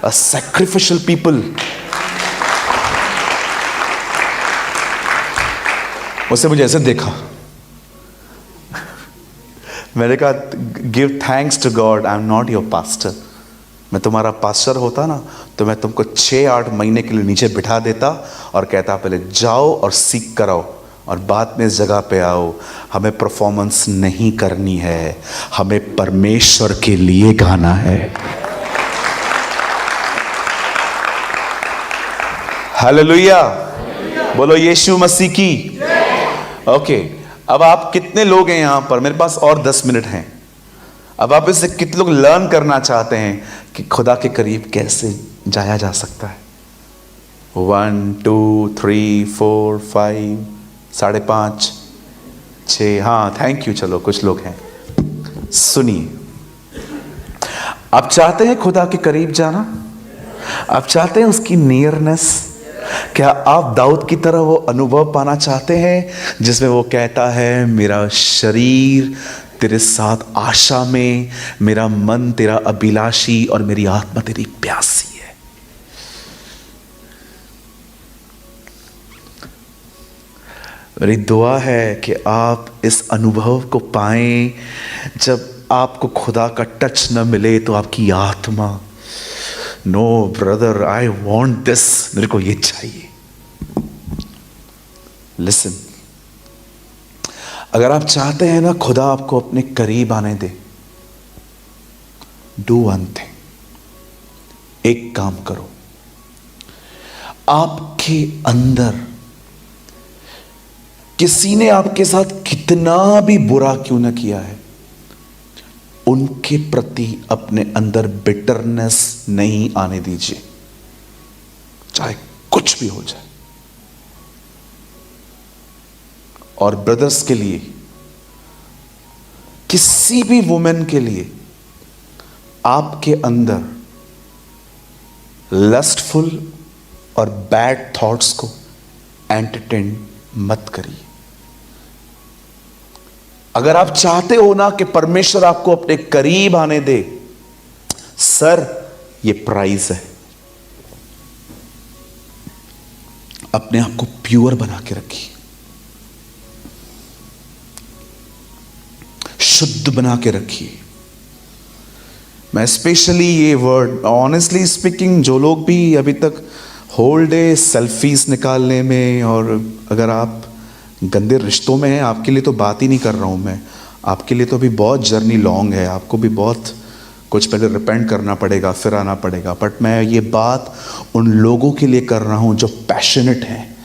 अ सैक्रिफिशियल पीपल। उससे मुझे ऐसे देखा। मैंने कहा give thanks to God, I am not your pastor. मैं तुम्हारा पास्टर होता ना तो मैं तुमको 6-8 महीने के लिए नीचे बिठा देता और कहता पहले जाओ और सीख कराओ और बाद में इस जगह पे आओ। हमें परफॉर्मेंस नहीं करनी है, हमें परमेश्वर के लिए गाना है। हालेलुया, बोलो यीशु मसीह की। ओके, अब आप कितने लोग हैं यहां पर? मेरे पास और 10 मिनट हैं। अब आप इससे कितने लोग लर्न करना चाहते हैं कि खुदा के करीब कैसे जाया जा सकता है? 1 2 3 4 5 5.5 6। हाँ थैंक यू। चलो कुछ लोग हैं। सुनिए, आप चाहते हैं खुदा के करीब जाना? आप चाहते हैं उसकी नियरनेस? क्या आप दाऊद की तरह वो अनुभव पाना चाहते हैं जिसमें वो कहता है मेरा शरीर तेरे साथ आशा में, मेरा मन तेरा अभिलाषी और मेरी आत्मा तेरी प्यासी है? मेरी दुआ है कि आप इस अनुभव को पाएं। जब आपको खुदा का टच न मिले तो आपकी आत्मा, no brother I want this, मेरे को ये चाहिए। लिसन, अगर आप चाहते हैं ना खुदा आपको अपने करीब आने दे, डू वन थिंग, एक काम करो। आपके अंदर किसी ने आपके साथ कितना भी बुरा क्यों ना किया है, उनके प्रति अपने अंदर बिटरनेस नहीं आने दीजिए, चाहे कुछ भी हो जाए। और ब्रदर्स के लिए, किसी भी वुमेन के लिए, आपके अंदर लस्टफुल और बैड थॉट्स को एंटरटेन मत करिए। अगर आप चाहते हो ना कि परमेश्वर आपको अपने करीब आने दे, सर ये प्राइज है। अपने आप को प्योर बना के रखिए, शुद्ध बना के रखिए। मैं स्पेशली ये वर्ड, ऑनेस्टली स्पीकिंग, जो लोग भी अभी तक होल डे सेल्फीज निकालने में, और अगर आप गंदे रिश्तों में हैं, आपके लिए तो बात ही नहीं कर रहा हूं मैं। आपके लिए तो अभी बहुत जर्नी लॉन्ग है, आपको भी बहुत कुछ पहले रिपेंट करना पड़ेगा, फिर आना पड़ेगा। बट मैं ये बात उन लोगों के लिए कर रहा हूं जो पैशनेट हैं,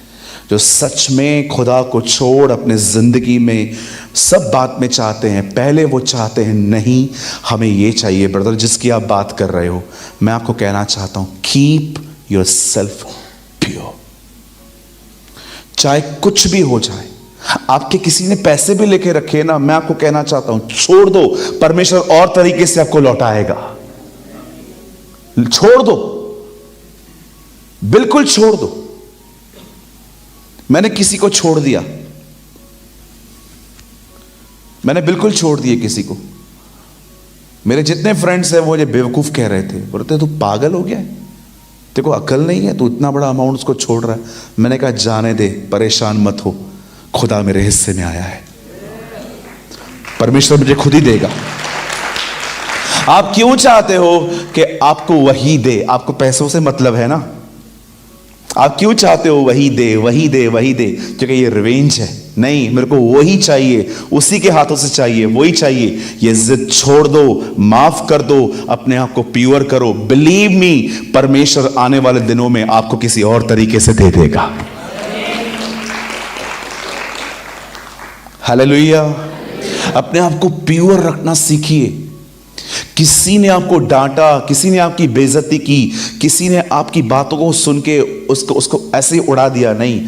जो सच में खुदा को छोड़ अपने जिंदगी में सब बात में चाहते हैं। पहले वो चाहते हैं, नहीं हमें ये चाहिए। ब्रदर जिसकी आप बात कर रहे हो, मैं आपको कहना चाहता हूं, कीप योर सेल्फ प्योर, चाहे कुछ भी हो जाए। आपके किसी ने पैसे भी लेके रखे ना, मैं आपको कहना चाहता हूं, छोड़ दो, परमेश्वर और तरीके से आपको लौटाएगा। छोड़ दो, बिल्कुल छोड़ दो। मैंने किसी को छोड़ दिया, मैंने बिल्कुल छोड़ दिए किसी को। मेरे जितने फ्रेंड्स हैं वो मुझे बेवकूफ कह रहे थे, बोलते तू पागल हो गया है, तेरे को अकल नहीं है, तू इतना बड़ा अमाउंट उसको छोड़ रहा है। मैंने कहा जाने दे, परेशान मत हो, खुदा मेरे हिस्से में आया है, परमेश्वर मुझे खुद ही देगा। आप क्यों चाहते हो कि आपको वही दे? आपको पैसों से मतलब है ना, आप क्यों चाहते हो वही दे, वही दे, वही दे? क्योंकि ये रिवेंज है। नहीं, मेरे को वही चाहिए, उसी के हाथों से चाहिए, वही चाहिए। ये जिद छोड़ दो, माफ कर दो, अपने आप को प्योर करो। बिलीव मी, परमेश्वर आने वाले दिनों में आपको किसी और तरीके से दे देगा। हालेलुया। अपने आप को प्योर रखना सीखिए। किसी ने आपको डांटा, किसी ने आपकी बेइज्जती की, किसी ने आपकी बातों को सुन के उसको ऐसे ही उड़ा दिया, नहीं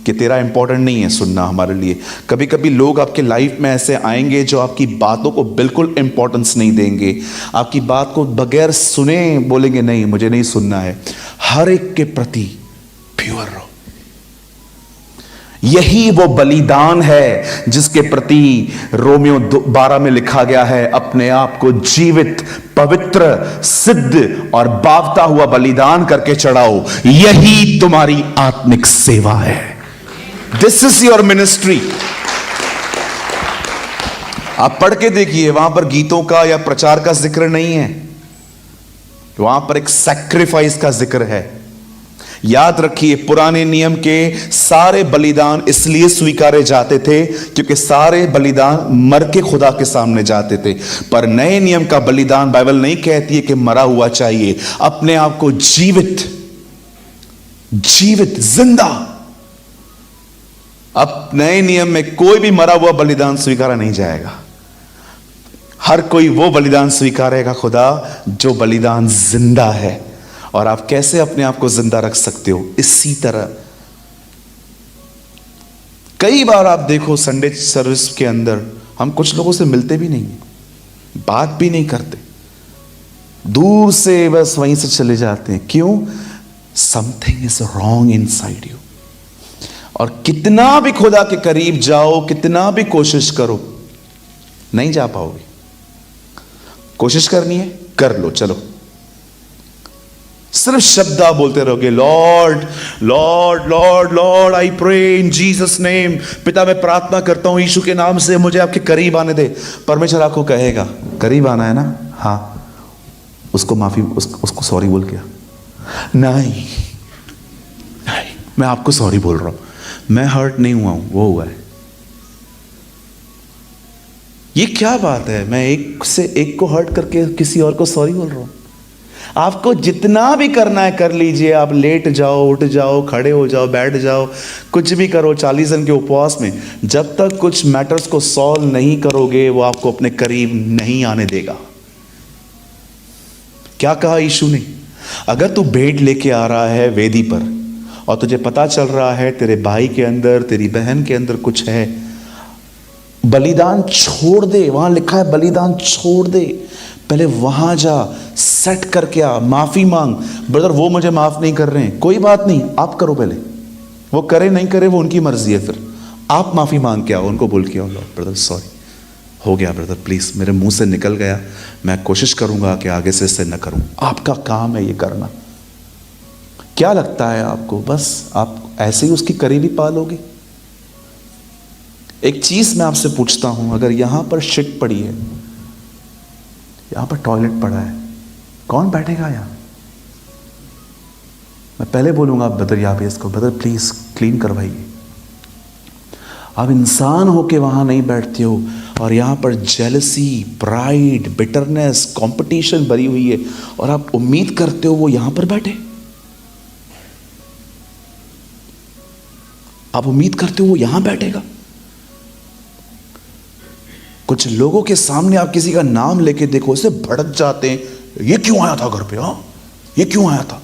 कि तेरा इंपॉर्टेंट नहीं है सुनना हमारे लिए। कभी कभी लोग आपके लाइफ में ऐसे आएंगे जो आपकी बातों को बिल्कुल इंपॉर्टेंस नहीं देंगे, आपकी बात को बगैर सुने बोलेंगे नहीं मुझे नहीं सुनना है। हर एक के प्रति प्योर रहो। यही वो बलिदान है जिसके प्रति रोमियो 12 में लिखा गया है, अपने आप को जीवित, पवित्र, सिद्ध और बावता हुआ बलिदान करके चढ़ाओ। यही तुम्हारी आत्मिक सेवा है। This is your ministry. आप पढ़ के देखिए, वहां पर गीतों का या प्रचार का जिक्र नहीं है, वहां पर एक सैक्रिफाइस का जिक्र है। याद रखिए, पुराने नियम के सारे बलिदान इसलिए स्वीकारे जाते थे क्योंकि सारे बलिदान मर के खुदा के सामने जाते थे। पर नए नियम का बलिदान बाइबल नहीं कहती है कि मरा हुआ चाहिए, अपने आप को जीवित, जिंदा। अब नए नियम में कोई भी मरा हुआ बलिदान स्वीकारा नहीं जाएगा। हर कोई वो बलिदान स्वीकारेगा खुदा जो बलिदान जिंदा है। और आप कैसे अपने आप को जिंदा रख सकते हो? इसी तरह कई बार आप देखो संडे सर्विस के अंदर हम कुछ लोगों से मिलते भी नहीं, बात भी नहीं करते, दूर से बस वहीं से चले जाते हैं। क्यों? Something is wrong inside you. और कितना भी खुदा के करीब जाओ, कितना भी कोशिश करो, नहीं जा पाओगे। कोशिश करनी है, कर लो, चलो। सिर्फ शब्द आप बोलते रहोगे, Lord Lord Lord Lord I pray in Jesus name. पिता मैं प्रार्थना करता हूं यीशु के नाम से, मुझे आपके करीब आने दे। परमेश्वर आपको कहेगा करीब आना है ना, हाँ, उसको माफी, उसको सॉरी बोल के। नहीं, मैं आपको सॉरी बोल रहा हूं, मैं हर्ट नहीं हुआ हूं, वो हुआ है। ये क्या बात है? मैं एक से एक को हर्ट करके किसी और को सॉरी बोल रहा हूं। आपको जितना भी करना है कर लीजिए, आप लेट जाओ, उठ जाओ, खड़े हो जाओ, बैठ जाओ, कुछ भी करो 40 दिन के उपवास में, जब तक कुछ मैटर्स को सॉल्व नहीं करोगे वो आपको अपने करीब नहीं आने देगा। क्या कहा यीशु ने? अगर तू भेंट लेके आ रहा है वेदी पर और तुझे पता चल रहा है तेरे भाई के अंदर, तेरी बहन के अंदर कुछ है, बलिदान छोड़ दे। वहां लिखा है बलिदान छोड़ दे, पहले वहां जा, सेट करके आ, माफी मांग। ब्रदर वो मुझे माफ नहीं कर रहे हैं, कोई बात नहीं, आप करो पहले। वो करे नहीं करे वो उनकी मर्जी है, फिर आप माफी मांग के आओ, उनको बोल के आओ, ब्रदर सॉरी हो गया, ब्रदर प्लीज मेरे मुंह से निकल गया, मैं कोशिश करूंगा कि आगे से इससे न करूं। आपका काम है ये करना। क्या लगता है आपको बस आप ऐसे ही उसकी करीबी पालोगे? एक चीज मैं आपसे पूछता हूं, अगर यहां पर शिट पड़ी है, यहां पर टॉयलेट पड़ा है, कौन बैठेगा यहां? मैं पहले बोलूंगा ब्रदर यहाँ पे इसको, ब्रदर प्लीज क्लीन करवाइए। आप इंसान होके वहां नहीं बैठते हो और यहां पर जेलसी, प्राइड, बिटरनेस, कंपटीशन भरी हुई है और आप उम्मीद करते हो वो यहां पर बैठे। आप उम्मीद करते हो वो यहां बैठेगा। कुछ लोगों के सामने आप किसी का नाम लेके देखो, उसे भड़क जाते हैं, ये क्यों आया था घर पे? हाँ ये क्यों आया था?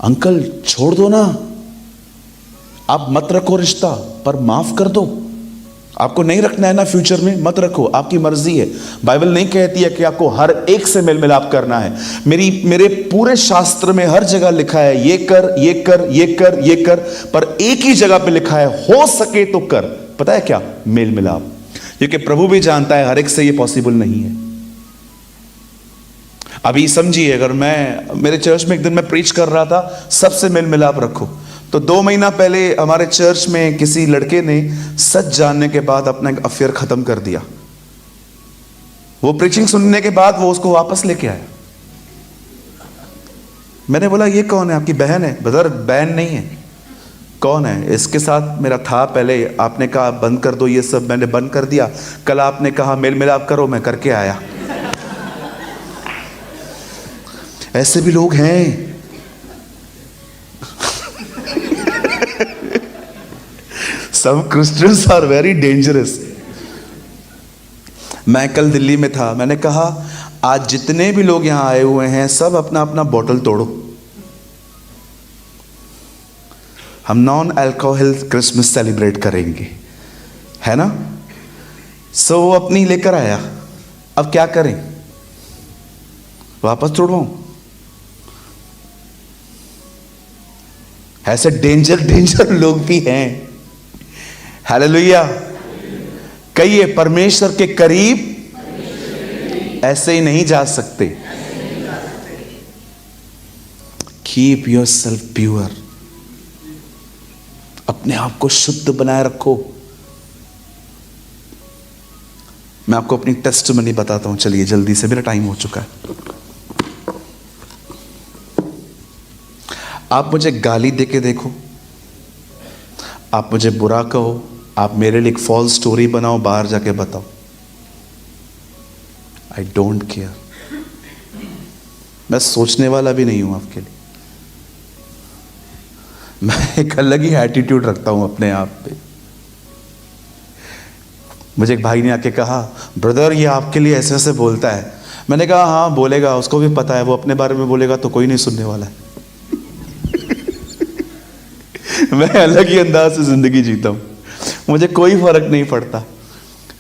अंकल छोड़ दो ना, आप मत रखो रिश्ता, पर माफ कर दो। आपको नहीं रखना है ना फ्यूचर में, मत रखो, आपकी मर्जी है। बाइबल नहीं कहती है कि आपको हर एक से मेल मिलाप करना है। मेरे पूरे शास्त्र में हर जगह लिखा है ये कर, ये कर, ये कर, ये कर, पर एक ही जगह पे लिखा है हो सके तो कर। पता है क्या? मेल मिलाप। क्योंकि प्रभु भी जानता है हर एक से ये पॉसिबल नहीं है। अभी समझिए, अगर मेरे चर्च में एक दिन मैं प्रीच कर रहा था सबसे मेल मिलाप रखो, तो 2 महीना पहले हमारे चर्च में किसी लड़के ने सच जानने के बाद अपना एक अफेयर खत्म कर दिया। वो प्रीचिंग सुनने के बाद वो उसको वापस लेके आया। मैंने बोला ये कौन है? आपकी बहन है। ब्रदर बहन नहीं है। कौन है? इसके साथ मेरा था पहले, आपने कहा बंद कर दो ये सब, मैंने बंद कर दिया। कल आपने कहा मेल मिलाप करो, मैं करके आया। ऐसे भी लोग हैं। Some Christians are very dangerous. मैं कल दिल्ली में था, मैंने कहा आज जितने भी लोग यहां आए हुए हैं सब अपना अपना बोतल तोड़ो, हम नॉन अल्कोहल क्रिसमस सेलिब्रेट करेंगे, है ना? सो वो अपनी लेकर आया। अब क्या करें? वापस तोड़वाऊं? ऐसे डेंजर लोग भी हैं। हालेलुया। कहिए परमेश्वर के करीब ऐसे ही नहीं जा सकते। Keep your self pure. अपने आप को शुद्ध बनाए रखो। मैं आपको अपनी टेस्टिमनी बताता हूं, चलिए जल्दी से, मेरा टाइम हो चुका है। आप मुझे गाली देके देखो, आप मुझे बुरा कहो, आप मेरे लिए एक फॉल्स स्टोरी बनाओ, बाहर जाके बताओ, आई डोंट केयर। मैं सोचने वाला भी नहीं हूं आपके लिए। मैं एक अलग ही एटीट्यूड रखता हूं अपने आप पे। मुझे एक भाई ने आके कहा, ब्रदर ये आपके लिए ऐसे ऐसे बोलता है। मैंने कहा हाँ बोलेगा, उसको भी पता है, वो अपने बारे में बोलेगा तो कोई नहीं सुनने वाला है। मैं अलग ही अंदाज से जिंदगी जीता हूं, मुझे कोई फर्क नहीं पड़ता।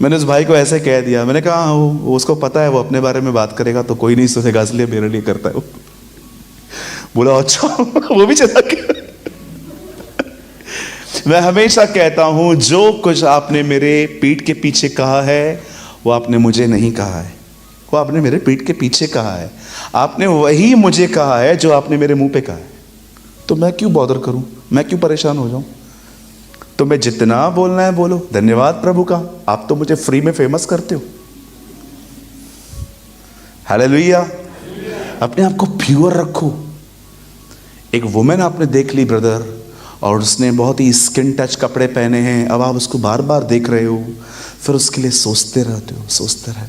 मैंने उस भाई को ऐसे कह दिया, मैंने कहा हाँ वो उसको पता है, वो अपने बारे में बात करेगा तो कोई नहीं सुनेगा, इसलिए मेरे लिए करता है वो। बोला अच्छा। वो भी चला गया। मैं हमेशा कहता हूं जो कुछ आपने मेरे पीठ के पीछे कहा है वो आपने मुझे नहीं कहा है, वो आपने मेरे पीठ के पीछे कहा है। आपने वही मुझे कहा है जो आपने मेरे मुंह पे कहा है। तो मैं क्यों बॉदर करूं, मैं क्यों परेशान हो जाऊं? तुम्हें जितना बोलना है बोलो। धन्यवाद प्रभु का, आप तो मुझे फ्री में फेमस करते हो। हालेलुया। अपने आप को प्योर रखो। एक वुमेन आपने देख ली ब्रदर, और उसने बहुत ही स्किन टच कपड़े पहने हैं, अब आप उसको बार बार देख रहे हो, फिर उसके लिए सोचते रहते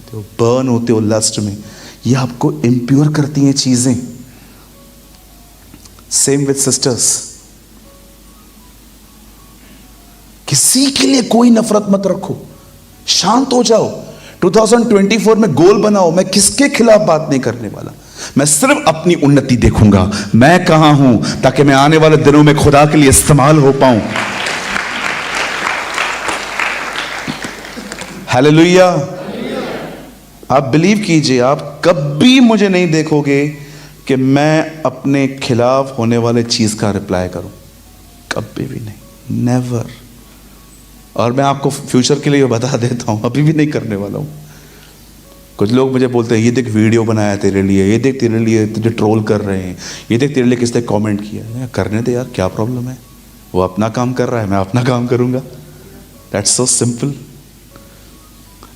हो, बर्न होते हो लस्ट में ये आपको इम्प्योर करती हैं चीजें। Same with sisters. किसी के लिए कोई नफरत मत रखो, शांत हो जाओ। 2024 में गोल बनाओ, मैं किसके खिलाफ बात नहीं करने वाला, मैं सिर्फ अपनी उन्नति देखूंगा, मैं कहां हूं, ताकि मैं आने वाले दिनों में खुदा के लिए इस्तेमाल हो पाऊं। हालेलुया। आप बिलीव कीजिए, आप कभी मुझे नहीं देखोगे कि मैं अपने खिलाफ होने वाले चीज का रिप्लाई करूं, कभी भी नहीं, नेवर। और मैं आपको फ्यूचर के लिए बता देता हूं, अभी भी नहीं करने वाला हूं। कुछ लोग मुझे बोलते हैं, ये देख वीडियो बनाया तेरे लिए, ये देख तेरे लिए तुझे ट्रोल कर रहे हैं, ये देख तेरे लिए किसने कमेंट किया। करने दे यार, क्या प्रॉब्लम है, वो अपना काम कर रहा है, मैं अपना काम करूंगा। That's so simple.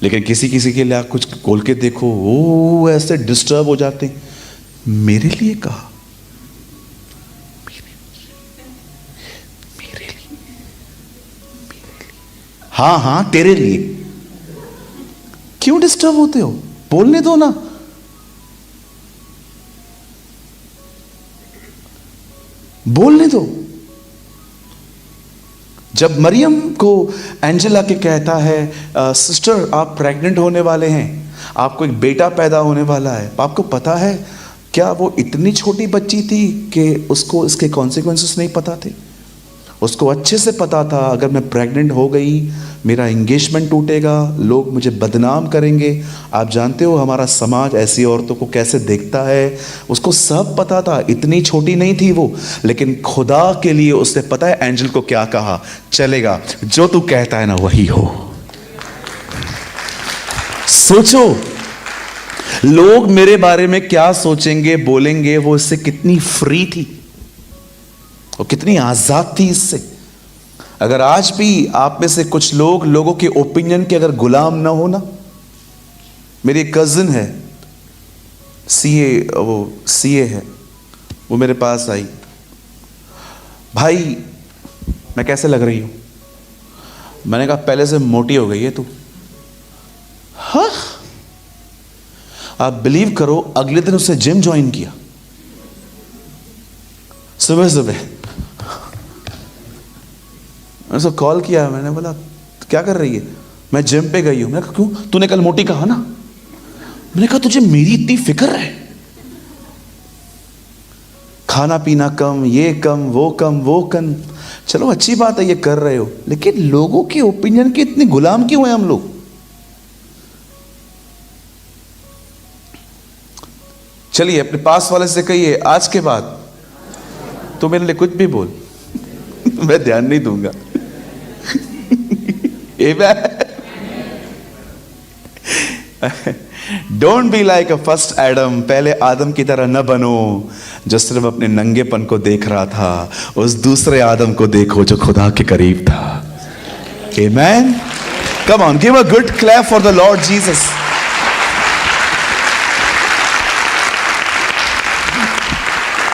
लेकिन किसी किसी के लिए आप कुछ खोल के देखो, वो ऐसे डिस्टर्ब हो जाते हैं। मेरे लिए कहा, हाँ हाँ तेरे लिए, क्यों डिस्टर्ब होते हो, बोलने दो ना। बोलने दो। जब मरियम को एंजेला के कहता है, सिस्टर आप प्रेग्नेंट होने वाले हैं, आपको एक बेटा पैदा होने वाला है, आपको पता है क्या वो इतनी छोटी बच्ची थी कि उसको इसके कॉन्सिक्वेंसेस नहीं पता थे। उसको अच्छे से पता था, अगर मैं प्रेग्नेंट हो गई मेरा एंगेजमेंट टूटेगा, लोग मुझे बदनाम करेंगे। आप जानते हो हमारा समाज ऐसी औरतों को कैसे देखता है, उसको सब पता था। इतनी छोटी नहीं थी वो, लेकिन खुदा के लिए उसने, पता है एंजल को क्या कहा, चलेगा जो तू कहता है ना वही हो। सोचो लोग मेरे बारे में क्या सोचेंगे, बोलेंगे। वो इससे कितनी फ्री थी, वो कितनी आजाद थी इससे। अगर आज भी आप में से कुछ लोग लोगों के ओपिनियन के अगर गुलाम ना हो ना, मेरी कजिन है सीए है, वो मेरे पास आई, भाई मैं कैसे लग रही हूं। मैंने कहा पहले से मोटी हो गई है तू। हाँ, आप बिलीव करो, अगले दिन उसने जिम ज्वाइन किया सुबह सुबह। मैंने उसको कॉल किया, मैंने बोला क्या कर रही है, मैं जिम पे गई हूं। मैंने कहा क्यों, तूने कल मोटी कहा ना। मैंने कहा तुझे मेरी इतनी फिक्र है, खाना पीना कम, ये कम, वो कम, वो कम। चलो अच्छी बात है ये कर रहे हो, लेकिन लोगों के ओपिनियन के इतने गुलाम क्यों हैं हम लोग। चलिए अपने पास वाले से कहिए, आज के बाद तो मेरे लिए कुछ भी बोल मैं ध्यान नहीं दूंगा। Don't be like a first Adam. पहले आदम की तरह न बनो जो सिर्फ अपने नंगेपन को देख रहा था। उस दूसरे आदम को देखो जो खुदा के करीब था। Amen. Come on, give a good clap for the Lord Jesus.